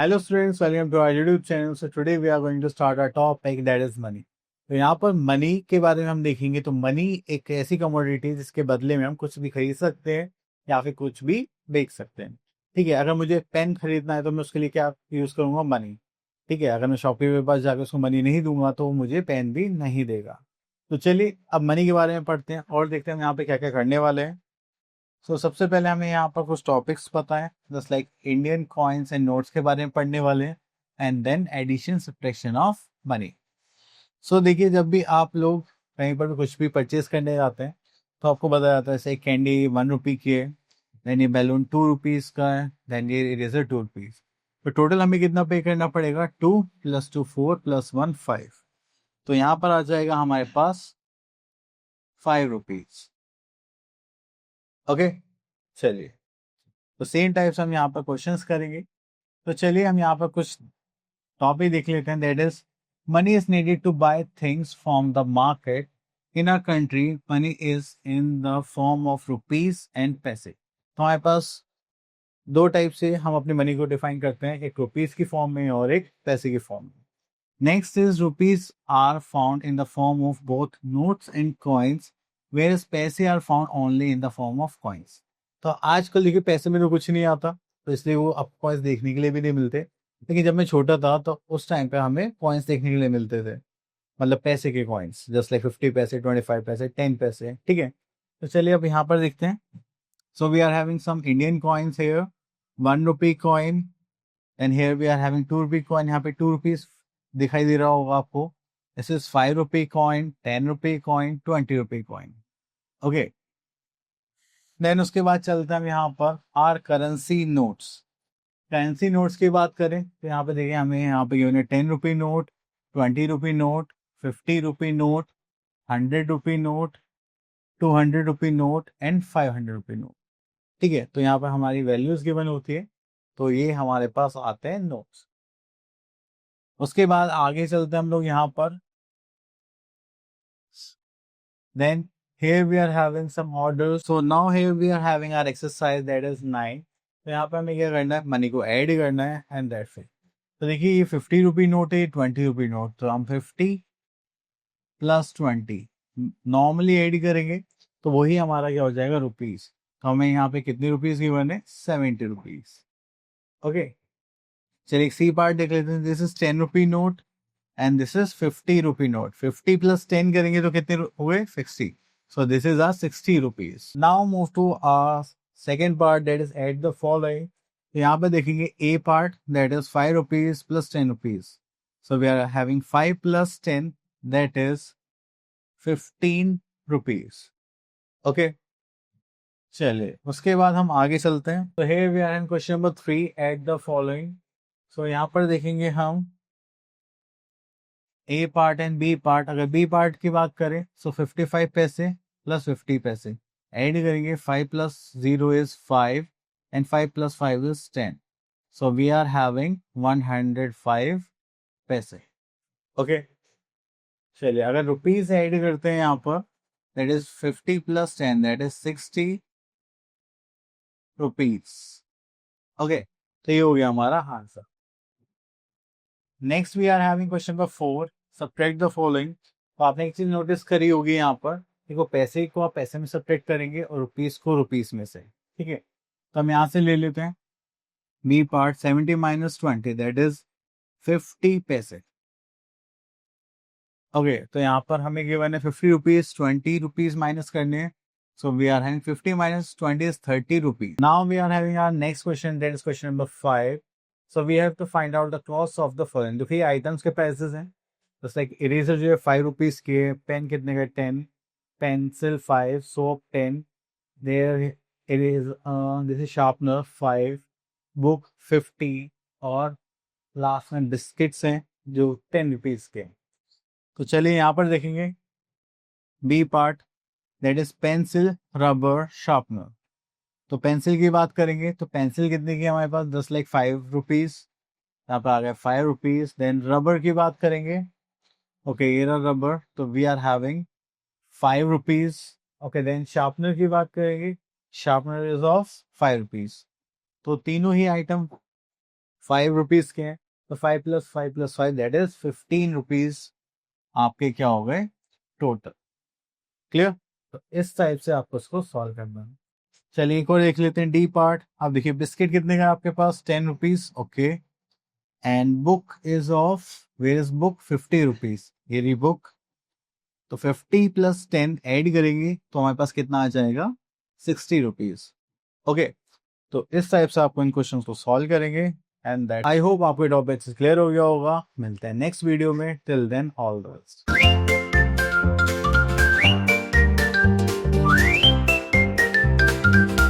Hello students, welcome to our YouTube channel. So today we are going to start our topic that is money. तो यहाँ पर money के बारे में हम देखेंगे। तो मनी एक ऐसी कमोडिटी है जिसके बदले में हम कुछ भी खरीद सकते हैं या फिर कुछ भी बेच सकते हैं। ठीक है, अगर मुझे पेन खरीदना है तो मैं उसके लिए क्या यूज करूंगा? मनी। ठीक है, अगर मैं शॉपकीपर के पास जाकर उसको मनी नहीं दूंगा तो वो मुझे पेन भी नहीं देगा। तो चलिए अब मनी के बारे में पढ़ते हैं और देखते हैं हम यहाँ पे क्या क्या करने वाले हैं। सबसे पहले हमें यहाँ पर कुछ टॉपिक्स पता है, just like Indian coins and notes के बारे में पढ़ने वाले हैं, and then addition subtraction of money. देखिए, जब भी आप लोग कहीं पर भी कुछ भी परचेज करने जाते हैं तो आपको बताया जाता है जैसे कैंडी 1 रुपी की है, देन ये बैलून 2 रुपीज का है, देन ये इरेजर 2 रुपीज। तो टोटल हमें कितना पे करना पड़ेगा? 2 + 2 4 + 1 5। तो यहाँ पर आ जाएगा हमारे पास 5 रुपीज। ओके, चलिए तो सेम टाइप से हम यहाँ पर क्वेश्चंस करेंगे। तो चलिए हम यहाँ पर कुछ टॉपिक देख लेते हैं। That is money is needed to buy things from the market in our country. Money is in the form of rupees and paise. तो हमारे पास दो टाइप से हम अपनी मनी को डिफाइन करते हैं, एक रुपीज की फॉर्म में और एक पैसे की फॉर्म में। Next is rupees are found in the form of both notes and coins, where paise are found only in the form of coins. तो आजकल देखिए पैसे में तो कुछ नहीं आता, तो इसलिए वो अब कॉइन्स देखने के लिए भी नहीं मिलते। लेकिन जब मैं छोटा था तो उस टाइम पे हमें कॉइन्स देखने के लिए मिलते थे, मतलब पैसे के कॉइन्स, जस्ट लाइक 50 पैसे, 25 पैसे, 10 पैसे। ठीक है, तो चलिए अब यहाँ पर देखते हैं। We are having some Indian coins here, 1 rupee coin, and here we are having 2 rupee coin. यहाँ पे 2 रुपीज दिखाई दे रहा होगा आपको। This is 5 rupee coin, 10 rupee coin, 20 rupee coin. Okay, then उसके बाद चलते हैं हम यहाँ पर our currency notes. Currency notes की बात करें तो यहाँ पे देखिए हमें यहाँ पे गिवन है 10 rupee note, 20 rupee note, 50 rupee note, 100 rupee note, 200 rupee note and 500 rupee note. ठीक है, तो यहाँ पर हमारी वैल्यूज गिवन होती है, तो ये हमारे पास आते हैं नोट्स। उसके बाद आगे चलते हैं हम लोग यहाँ पर। Then here we are having some orders. So now here we are having our exercise that is 9. तो यहाँ पे हमें क्या करना है? मनी को ऐड करना है एंड दैट्स इट। तो देखिए ये 50 रुपी नोट है, 20 रुपी नोट, तो हम 50 + 20 नॉर्मली ऐड करेंगे तो वही हमारा क्या हो जाएगा? रुपीज। तो हमें यहाँ पे कितनी रुपीज गिवन है? 70 रुपीज। ओके, चलिए सी पार्ट देख लेते हैं। This is 10 rupee note and this is 50 rupee note. 50 + 10 करेंगे तो कितने हुए? 60। So this is our 60 rupees. Now move to our second part, that is add the following. तो यहाँ पे देखेंगे A part, that is 5 rupees + 10 rupees. So we are having 5 + 10, that is 15 rupees. Okay. चलिए उसके बाद हम आगे चलते हैं। तो here we are in question number 3, add the following. So यहाँ पर देखेंगे हम ए पार्ट एंड बी पार्ट। अगर बी पार्ट की बात करें तो 55 पैसे + 50 पैसे ऐड करेंगे। 5 + 0 is 5 and 5 + 5 is 10। So we are having 105 paise. Okay, चलिए अगर रुपीज ऐड करते हैं यहाँ पर, that is 50 + 10, that is 60 rupees. Okay, तो ये हो गया हमारा answer. Next we are having question number 4, subtract the following. तो आपने एक चीज नोटिस करी होगी यहाँ पर, देखो पैसे को आप पैसे में सब्ट्रैक्ट करेंगे और रुपीस को रुपीस में से। ठीक है, तो हम यहाँ से ले लेते हैं बी पार्ट। 70 - 20, दैट इज 50 पैसे। ओके, तो यहाँ पर हमें गिवन है 50 रुपीज, 20 रुपीज माइनस करने हैं। So we are having 50 - 20 is 30 rupees. Now we are having our next question, that is question number 5। So we have to find out the cost of the following. देखिए items के prices हैं, just like eraser जो है 5 rupees की है, pen कितने का? 10, pencil 5, soap 10, there it is this is sharpener 5, book 50, और लास्ट में बिस्किट्स हैं जो 10 रुपीज के। तो चलिए यहाँ पर देखेंगे B part, that is pencil, rubber, sharpener. तो पेंसिल की बात करेंगे तो पेंसिल कितने की है हमारे पास? जस्ट लाइक 5 रुपीज, यहाँ पर आ गया 5 रुपीज। देन रबर की बात करेंगे, ओके ये रहा रबर, तो we are having 5 rupees. Okay, then sharpener की बात करेंगे, शार्पनर इज ऑफ 5 रुपीज। तो तीनों ही आइटम ₹5 के हैं, तो 5 + 5 + 5 दैट इज ₹15 आपके क्या हो गए टोटल। क्लियर? तो इस टाइप से आपको इसको सॉल्व करना है। चलिए एक और देख लेते हैं डी पार्ट। आप देखिए बिस्किट कितने का है आपके पास, ₹10, okay. And book is of, where is book, ₹50, ये रही बुक। तो 50 + 10 ऐड करेंगे तो हमारे पास कितना आ जाएगा, ₹60। ओके, तो इस टाइप से आपको इन क्वेश्चंस को सॉल्व करेंगे। एंड दैट आई होप आपको टॉपिक क्लियर हो गया होगा। मिलते हैं नेक्स्ट वीडियो में, till then all the best.